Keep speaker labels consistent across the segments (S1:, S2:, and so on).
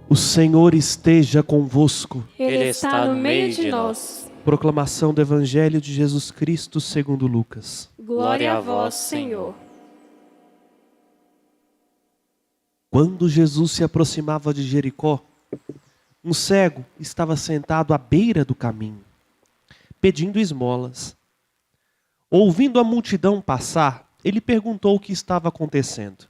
S1: O Senhor esteja convosco.
S2: Ele está no meio de nós.
S1: Proclamação do Evangelho de Jesus Cristo segundo Lucas.
S2: Glória a vós, Senhor.
S1: Quando Jesus se aproximava de Jericó, um cego estava sentado à beira do caminho, pedindo esmolas. Ouvindo a multidão passar, ele perguntou o que estava acontecendo.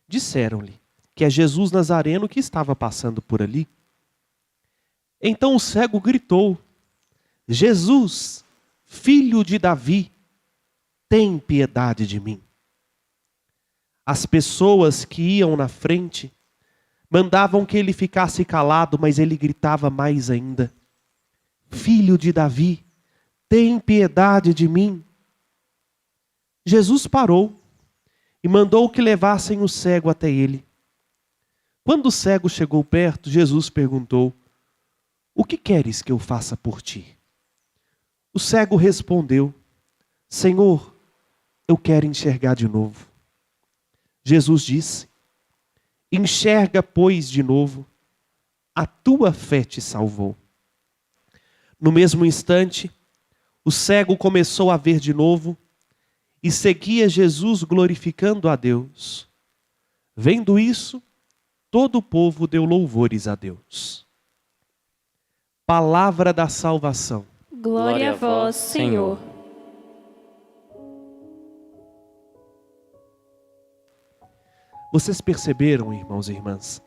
S1: Disseram-lhe que é Jesus Nazareno que estava passando por ali. Então o cego gritou: Jesus, filho de Davi, tem piedade de mim. As pessoas que iam na frente mandavam que ele ficasse calado, mas ele gritava mais ainda: Filho de Davi, tem piedade de mim. Jesus parou e mandou que levassem o cego até ele. Quando o cego chegou perto, Jesus perguntou: O que queres que eu faça por ti? O cego respondeu: Senhor, eu quero enxergar de novo. Jesus disse: Enxerga, pois, de novo, a tua fé te salvou. No mesmo instante, o cego começou a ver de novo e seguia Jesus glorificando a Deus. Vendo isso, todo o povo deu louvores a Deus. Palavra da salvação.
S2: Glória a vós, Senhor.
S1: Vocês perceberam, irmãos e irmãs,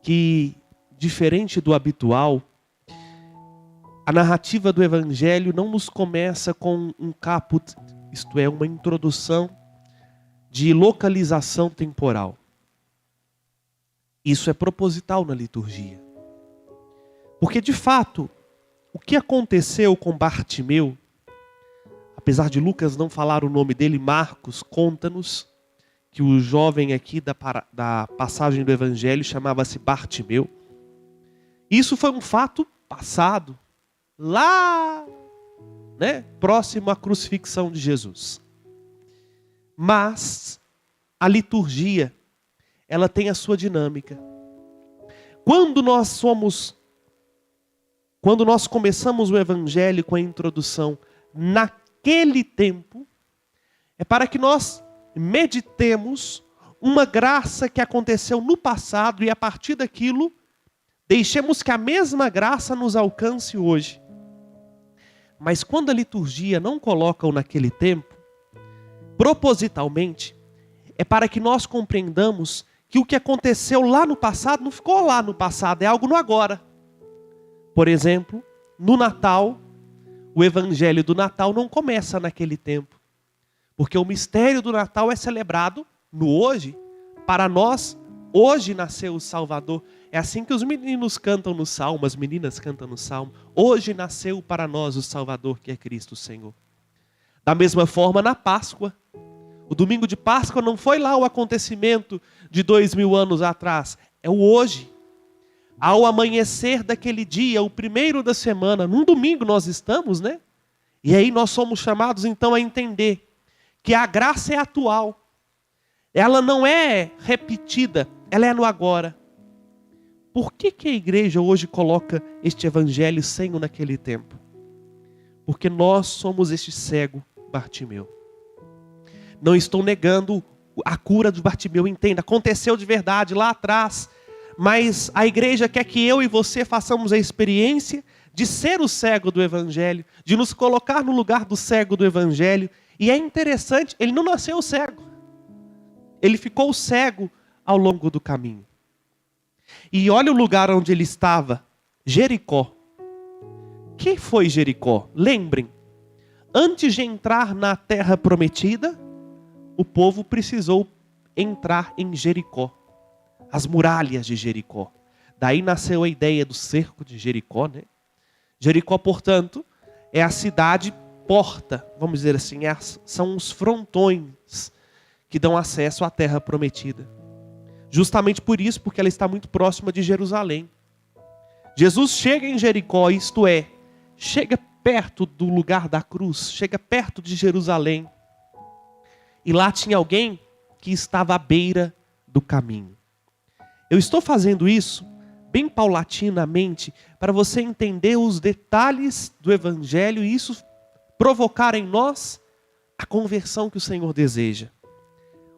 S1: que, diferente do habitual, a narrativa do Evangelho não nos começa com um caput, isto é, uma introdução de localização temporal. Isso é proposital na liturgia. Porque, de fato, o que aconteceu com Bartimeu, apesar de Lucas não falar o nome dele, Marcos conta-nos que o jovem aqui da passagem do Evangelho chamava-se Bartimeu. Isso foi um fato passado, lá, próximo à crucifixão de Jesus. Mas a liturgia, ela tem a sua dinâmica. Quando nós começamos o Evangelho com a introdução naquele tempo, é para que nós meditemos uma graça que aconteceu no passado e a partir daquilo, deixemos que a mesma graça nos alcance hoje. Mas quando a liturgia não coloca o naquele tempo, propositalmente, é para que nós compreendamos que o que aconteceu lá no passado não ficou lá no passado, é algo no agora. Por exemplo, no Natal, o Evangelho do Natal não começa naquele tempo. Porque o mistério do Natal é celebrado no hoje. Para nós, hoje nasceu o Salvador. É assim que os meninos cantam no Salmo, as meninas cantam no Salmo. Hoje nasceu para nós o Salvador, que é Cristo Senhor. Da mesma forma, na Páscoa. O domingo de Páscoa não foi lá o acontecimento de 2000 anos atrás. É o hoje. Ao amanhecer daquele dia, o primeiro da semana, num domingo nós estamos, né? E aí nós somos chamados então a entender que a graça é atual. Ela não é repetida, ela é no agora. Por que a igreja hoje coloca este evangelho sem o naquele tempo? Porque nós somos este cego Bartimeu. Não estou negando a cura de Bartimeu, entenda, aconteceu de verdade lá atrás, mas a igreja quer que eu e você façamos a experiência de ser o cego do evangelho, de nos colocar no lugar do cego do evangelho. E é interessante, ele não nasceu cego. Ele ficou cego ao longo do caminho. E olha o lugar onde ele estava, Jericó. Que foi Jericó? Lembrem, antes de entrar na terra prometida, o povo precisou entrar em Jericó. As muralhas de Jericó. Daí nasceu a ideia do cerco de Jericó, né? Jericó, portanto, é a cidade porta, vamos dizer assim, são os frontões que dão acesso à terra prometida. Justamente por isso, porque ela está muito próxima de Jerusalém. Jesus chega em Jericó, isto é, chega perto do lugar da cruz, chega perto de Jerusalém. E lá tinha alguém que estava à beira do caminho. Eu estou fazendo isso bem paulatinamente para você entender os detalhes do Evangelho e isso provocar em nós a conversão que o Senhor deseja.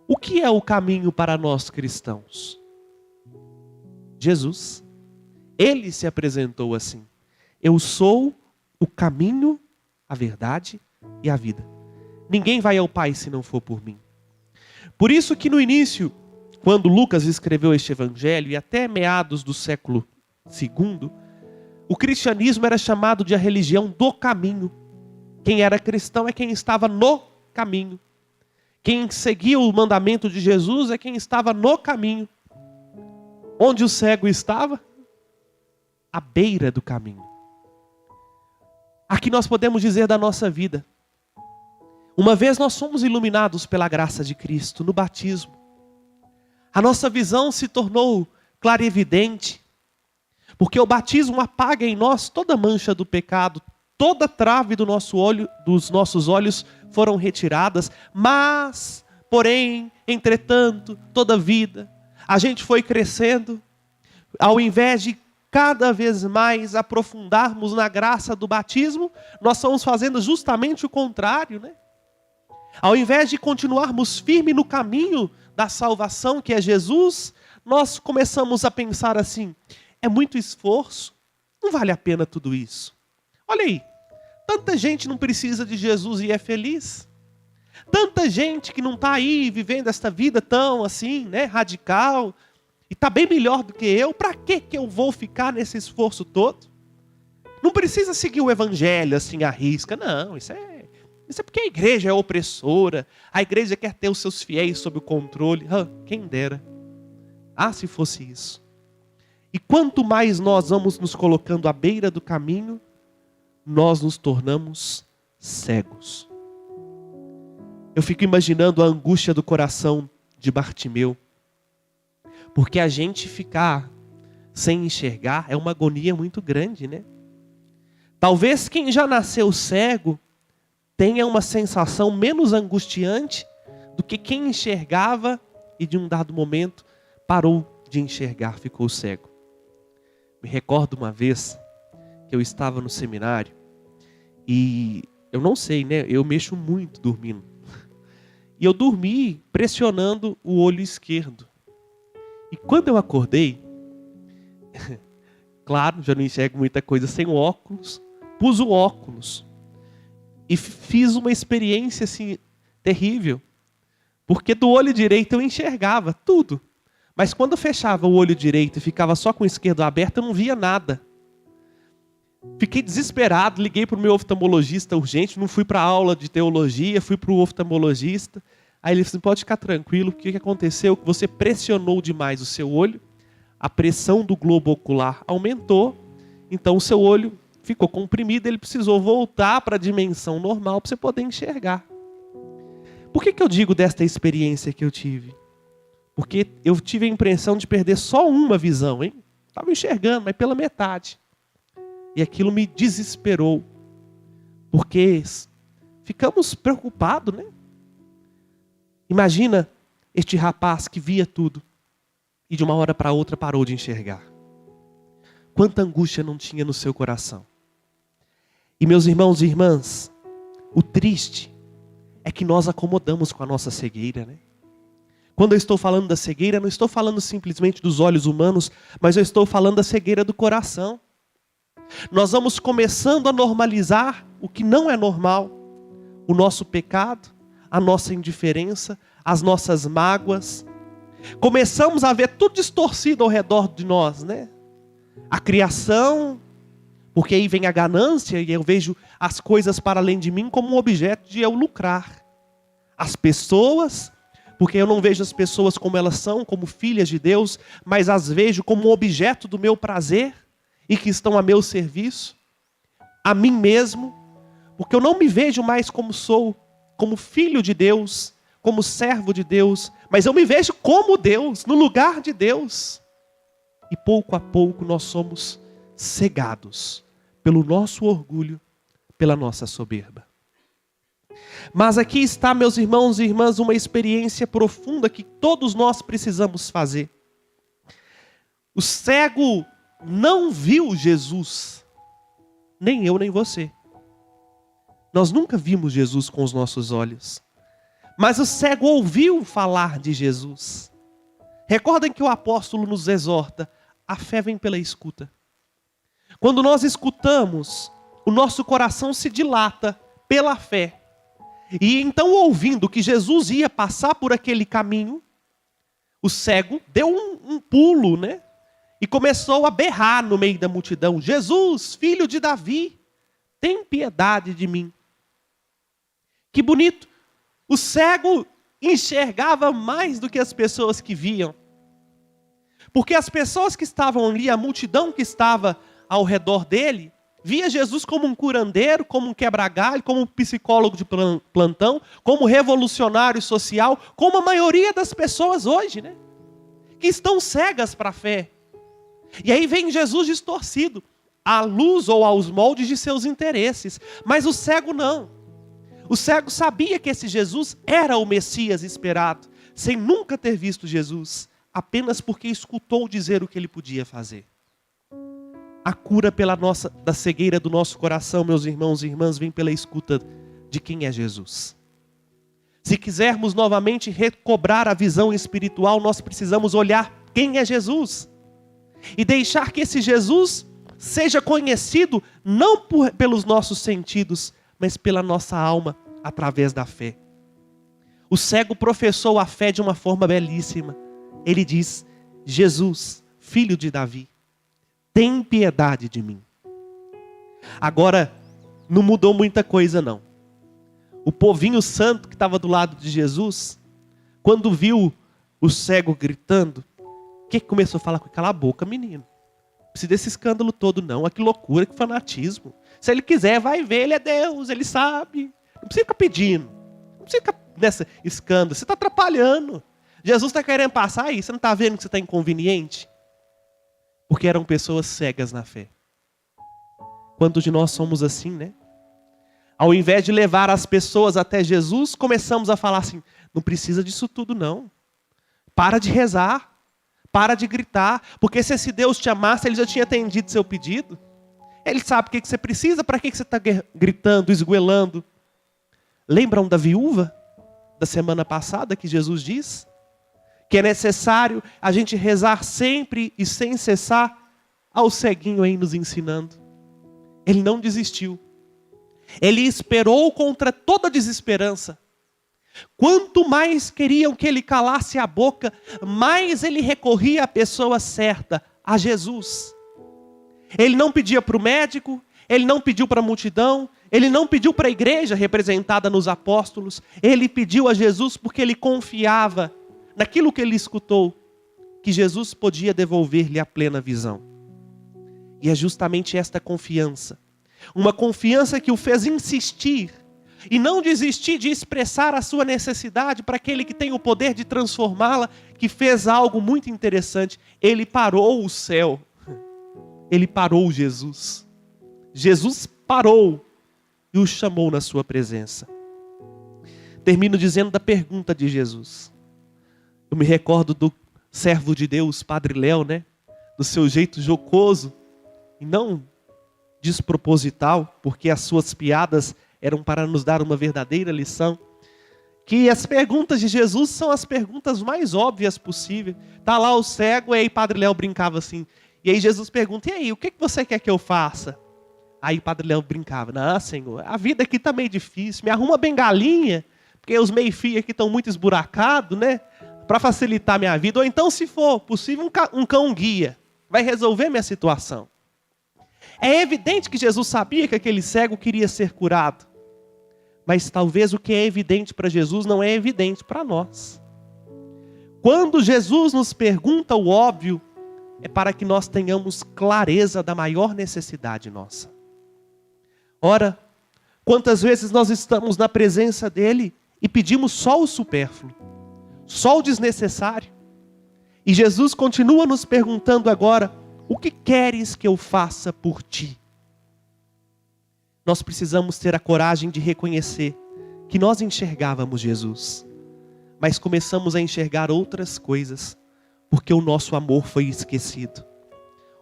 S1: O que é o caminho para nós cristãos? Jesus. Ele se apresentou assim: eu sou o caminho, a verdade e a vida. Ninguém vai ao Pai se não for por mim. Por isso que no início, quando Lucas escreveu este evangelho, e até meados do século II, o cristianismo era chamado de a religião do caminho. Quem era cristão é quem estava no caminho. Quem seguia o mandamento de Jesus é quem estava no caminho. Onde o cego estava? À beira do caminho. Aqui nós podemos dizer da nossa vida. Uma vez nós somos iluminados pela graça de Cristo no batismo. A nossa visão se tornou clara e evidente. Porque o batismo apaga em nós toda mancha do pecado, toda trave do nosso olho, dos nossos olhos foram retiradas. Mas, porém, entretanto, todavia, a gente foi crescendo. Ao invés de cada vez mais aprofundarmos na graça do batismo, nós estamos fazendo justamente o contrário, né? Ao invés de continuarmos firmes no caminho da salvação, que é Jesus, nós começamos a pensar assim: é muito esforço, não vale a pena tudo isso. Olha aí, tanta gente não precisa de Jesus e é feliz. Tanta gente que não está aí vivendo esta vida tão assim, né, radical, e está bem melhor do que eu. Para que eu vou ficar nesse esforço todo? Não precisa seguir o evangelho assim à risca, não, isso é porque a igreja é opressora, a igreja quer ter os seus fiéis sob o controle. Quem dera. Se fosse isso. E quanto mais nós vamos nos colocando à beira do caminho, nós nos tornamos cegos. Eu fico imaginando a angústia do coração de Bartimeu. Porque a gente ficar sem enxergar é uma agonia muito grande, né? Talvez quem já nasceu cego tenha uma sensação menos angustiante do que quem enxergava e de um dado momento parou de enxergar, ficou cego. Me recordo uma vez que eu estava no seminário e eu não sei, né? Eu mexo muito dormindo. E eu dormi pressionando o olho esquerdo. E quando eu acordei, claro, já não enxergo muita coisa sem o óculos, pus o óculos. E fiz uma experiência assim terrível. Porque do olho direito eu enxergava tudo. Mas quando eu fechava o olho direito e ficava só com o esquerdo aberto, eu não via nada. Fiquei desesperado, liguei para o meu oftalmologista urgente, não fui para a aula de teologia, fui para o oftalmologista. Aí ele disse: pode ficar tranquilo, o que aconteceu? Você pressionou demais o seu olho, a pressão do globo ocular aumentou, então o seu olho ficou comprimido, ele precisou voltar para a dimensão normal para você poder enxergar. Por que eu digo desta experiência que eu tive? Porque eu tive a impressão de perder só uma visão, hein? Estava enxergando, mas pela metade. E aquilo me desesperou. Porque ficamos preocupados, né? Imagina este rapaz que via tudo e de uma hora para outra parou de enxergar. Quanta angústia não tinha no seu coração. E meus irmãos e irmãs, o triste é que nós acomodamos com a nossa cegueira, né? Quando eu estou falando da cegueira, não estou falando simplesmente dos olhos humanos, mas eu estou falando da cegueira do coração. Nós vamos começando a normalizar o que não é normal. O nosso pecado, a nossa indiferença, as nossas mágoas. Começamos a ver tudo distorcido ao redor de nós, né? A criação, porque aí vem a ganância e eu vejo as coisas para além de mim como um objeto de eu lucrar. As pessoas, porque eu não vejo as pessoas como elas são, como filhas de Deus, mas as vejo como um objeto do meu prazer e que estão a meu serviço. A mim mesmo, porque eu não me vejo mais como sou, como filho de Deus, como servo de Deus, mas eu me vejo como Deus, no lugar de Deus. E pouco a pouco nós somos cegados pelo nosso orgulho, pela nossa soberba. Mas aqui está, meus irmãos e irmãs, uma experiência profunda que todos nós precisamos fazer. O cego não viu Jesus. Nem eu, nem você. Nós nunca vimos Jesus com os nossos olhos. Mas o cego ouviu falar de Jesus. Recordem que o apóstolo nos exorta: a fé vem pela escuta. Quando nós escutamos, o nosso coração se dilata pela fé. E então, ouvindo que Jesus ia passar por aquele caminho, o cego deu um pulo, né? E começou a berrar no meio da multidão: Jesus, filho de Davi, tem piedade de mim. Que bonito. O cego enxergava mais do que as pessoas que viam. Porque as pessoas que estavam ali, a multidão que estava ao redor dele, via Jesus como um curandeiro, como um quebra-galho, como um psicólogo de plantão, como revolucionário social, como a maioria das pessoas hoje, né? Que estão cegas para a fé. E aí vem Jesus distorcido, à luz ou aos moldes de seus interesses. Mas o cego não. O cego sabia que esse Jesus era o Messias esperado, sem nunca ter visto Jesus, apenas porque escutou dizer o que ele podia fazer. A cura da cegueira do nosso coração, meus irmãos e irmãs, vem pela escuta de quem é Jesus. Se quisermos novamente recobrar a visão espiritual, nós precisamos olhar quem é Jesus. E deixar que esse Jesus seja conhecido não pelos nossos sentidos, mas pela nossa alma, através da fé. O cego professou a fé de uma forma belíssima. Ele diz: Jesus, filho de Davi, tem piedade de mim. Agora, não mudou muita coisa não. O povinho santo que estava do lado de Jesus, quando viu o cego gritando, o que começou a falar com? Cala a boca, menino. Não precisa desse escândalo todo não. Que loucura, que fanatismo. Se ele quiser, vai ver, ele é Deus, ele sabe. Não precisa ficar pedindo. Não precisa ficar nesse escândalo. Você está atrapalhando. Jesus está querendo passar aí. Você não está vendo que você está inconveniente? Porque eram pessoas cegas na fé. Quantos de nós somos assim, né? Ao invés de levar as pessoas até Jesus, começamos a falar assim: não precisa disso tudo não. Para de rezar. Para de gritar. Porque se esse Deus te amasse, ele já tinha atendido seu pedido. Ele sabe o que você precisa. Para que você está gritando, esgoelando? Lembram da viúva da semana passada que Jesus diz? Que é necessário a gente rezar sempre e sem cessar. Ao ceguinho aí nos ensinando. Ele não desistiu. Ele esperou contra toda desesperança. Quanto mais queriam que ele calasse a boca, mais ele recorria à pessoa certa, a Jesus. Ele não pedia para o médico, ele não pediu para a multidão, ele não pediu para a igreja representada nos apóstolos. Ele pediu a Jesus porque ele confiava naquilo que ele escutou, que Jesus podia devolver-lhe a plena visão. E é justamente esta confiança, uma confiança que o fez insistir e não desistir de expressar a sua necessidade para aquele que tem o poder de transformá-la, que fez algo muito interessante. Ele parou o céu. Ele parou Jesus. Jesus parou e o chamou na sua presença. Termino dizendo da pergunta de Jesus. Eu me recordo do servo de Deus, Padre Léo, né? Do seu jeito jocoso e não desproposital, porque as suas piadas eram para nos dar uma verdadeira lição. Que as perguntas de Jesus são as perguntas mais óbvias possíveis. Está lá o cego, e aí Padre Léo brincava assim. E aí Jesus pergunta: e aí, o que você quer que eu faça? Aí Padre Léo brincava: não, Senhor, a vida aqui está meio difícil. Me arruma bengalinha, porque os meio-fio aqui estão muito esburacados, né? Para facilitar minha vida. Ou então, se for possível, um cão-guia. Vai resolver minha situação. É evidente que Jesus sabia que aquele cego queria ser curado. Mas talvez o que é evidente para Jesus não é evidente para nós. Quando Jesus nos pergunta o óbvio, é para que nós tenhamos clareza da maior necessidade nossa. Ora, quantas vezes nós estamos na presença dele e pedimos só o supérfluo, só o desnecessário. E Jesus continua nos perguntando agora: o que queres que eu faça por ti? Nós precisamos ter a coragem de reconhecer que nós enxergávamos Jesus, mas começamos a enxergar outras coisas, Porque o nosso amor foi esquecido.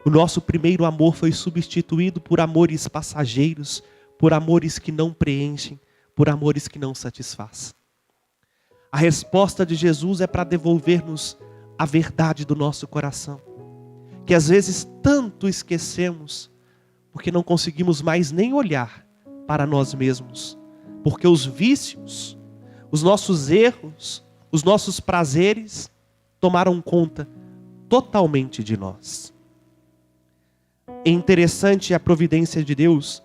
S1: O nosso primeiro amor foi substituído por amores passageiros, por amores que não preenchem, por amores que não satisfazem. A resposta de Jesus é para devolver-nos a verdade do nosso coração, que às vezes tanto esquecemos, porque não conseguimos mais nem olhar para nós mesmos, porque os vícios, os nossos erros, os nossos prazeres tomaram conta totalmente de nós. É interessante a providência de Deus,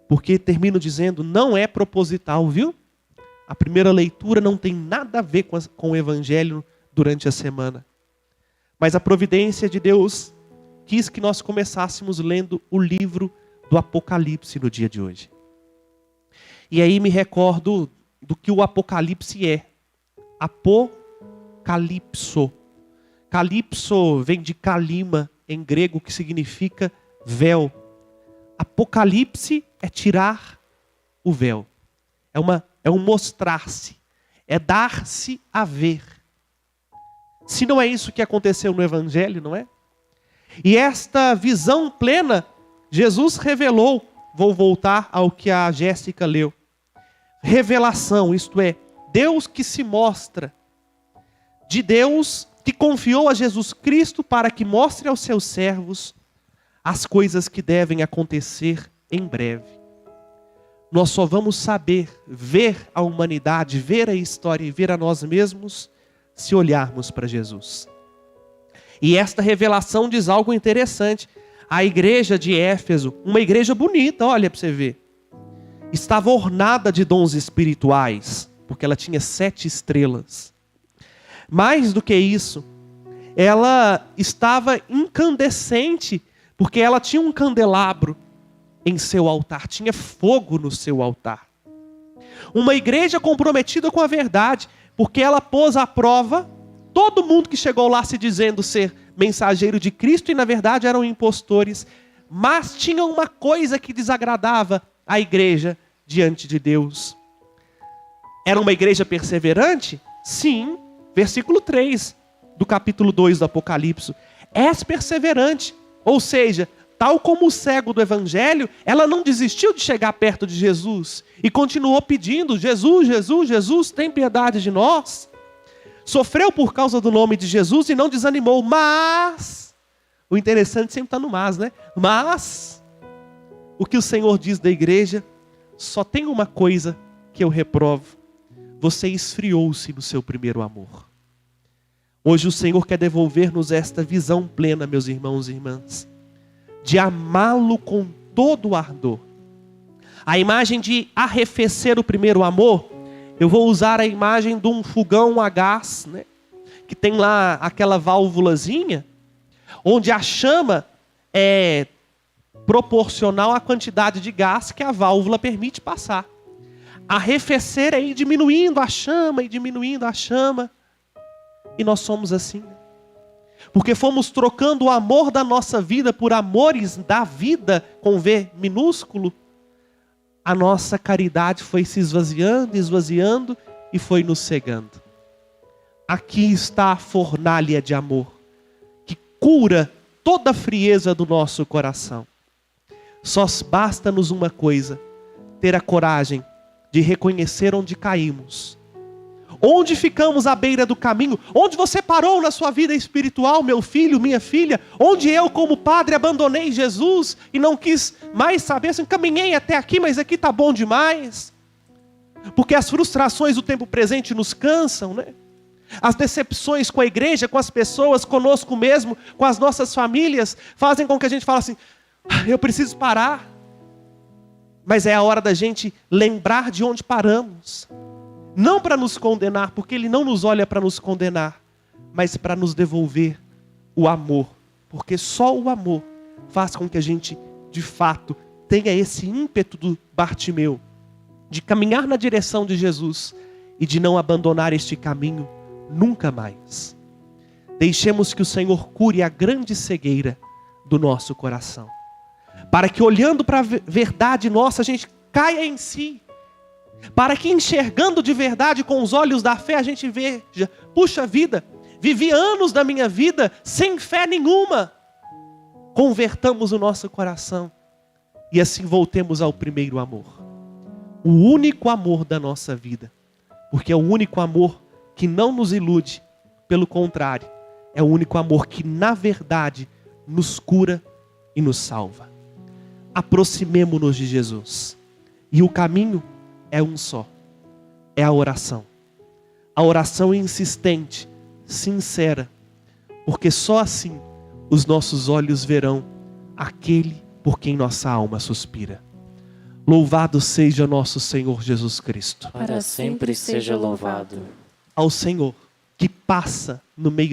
S1: porque termino dizendo, não é proposital, viu? A primeira leitura não tem nada a ver com o Evangelho durante a semana. Mas a providência de Deus quis que nós começássemos lendo o livro do Apocalipse no dia de hoje. E aí me recordo do que o Apocalipse é. Apocalipso. Calipso vem de kalima, em grego, que significa véu. Apocalipse é tirar o véu. É um mostrar-se. É dar-se a ver. Se não é isso que aconteceu no Evangelho, não é? E esta visão plena, Jesus revelou. Vou voltar ao que a Jéssica leu. Revelação, isto é, Deus que se mostra. De Deus que confiou a Jesus Cristo para que mostre aos seus servos as coisas que devem acontecer em breve. Nós só vamos saber ver a humanidade, ver a história e ver a nós mesmos se olharmos para Jesus. E esta revelação diz algo interessante. A igreja de Éfeso, uma igreja bonita, olha para você ver, estava ornada de dons espirituais, porque ela tinha 7 estrelas. Mais do que isso, ela estava incandescente, porque ela tinha um candelabro em seu altar, tinha fogo no seu altar. Uma igreja comprometida com a verdade, porque ela pôs à prova todo mundo que chegou lá se dizendo ser mensageiro de Cristo e na verdade eram impostores, mas tinha uma coisa que desagradava a igreja diante de Deus. Era uma igreja perseverante? Sim. Versículo 3 do capítulo 2 do Apocalipse. És perseverante, ou seja, tal como o cego do Evangelho, ela não desistiu de chegar perto de Jesus e continuou pedindo, Jesus, Jesus, Jesus, tem piedade de nós. Sofreu por causa do nome de Jesus e não desanimou, mas, o interessante sempre está no mas, né? Mas, o que o Senhor diz da igreja, só tem uma coisa que eu reprovo, você esfriou-se no seu primeiro amor. Hoje o Senhor quer devolver-nos esta visão plena, meus irmãos e irmãs, de amá-lo com todo o ardor. A imagem de arrefecer o primeiro amor, eu vou usar a imagem de um fogão a gás, né? Que tem lá aquela válvulazinha, onde a chama é proporcional à quantidade de gás que a válvula permite passar. Arrefecer é ir diminuindo a chama e diminuindo a chama. E nós somos assim. Porque fomos trocando o amor da nossa vida por amores da vida, com V minúsculo. A nossa caridade foi se esvaziando, esvaziando e foi nos cegando. Aqui está a fornalha de amor, que cura toda a frieza do nosso coração. Só basta-nos uma coisa, ter a coragem de reconhecer onde caímos. Onde ficamos à beira do caminho, onde você parou na sua vida espiritual, meu filho, minha filha, onde eu como padre abandonei Jesus e não quis mais saber, assim, caminhei até aqui, mas aqui está bom demais. Porque as frustrações do tempo presente nos cansam, né? As decepções com a igreja, com as pessoas, conosco mesmo, com as nossas famílias, fazem com que a gente fale assim, eu preciso parar. Mas é a hora da gente lembrar de onde paramos. Não para nos condenar, porque Ele não nos olha para nos condenar, mas para nos devolver o amor. Porque só o amor faz com que a gente, de fato, tenha esse ímpeto do Bartimeu, de caminhar na direção de Jesus e de não abandonar este caminho nunca mais. Deixemos que o Senhor cure a grande cegueira do nosso coração, para que olhando para a verdade nossa, a gente caia em si, para que enxergando de verdade com os olhos da fé, a gente veja, puxa vida, vivi anos da minha vida sem fé nenhuma. Convertamos o nosso coração e assim voltemos ao primeiro amor. O único amor da nossa vida. Porque é o único amor que não nos ilude. Pelo contrário, é o único amor que na verdade nos cura e nos salva. Aproximemo-nos de Jesus. E o caminho é um só. É a oração. A oração insistente, sincera. Porque só assim os nossos olhos verão aquele por quem nossa alma suspira. Louvado seja nosso Senhor Jesus Cristo.
S2: Para sempre seja louvado.
S1: Ao Senhor que passa no meio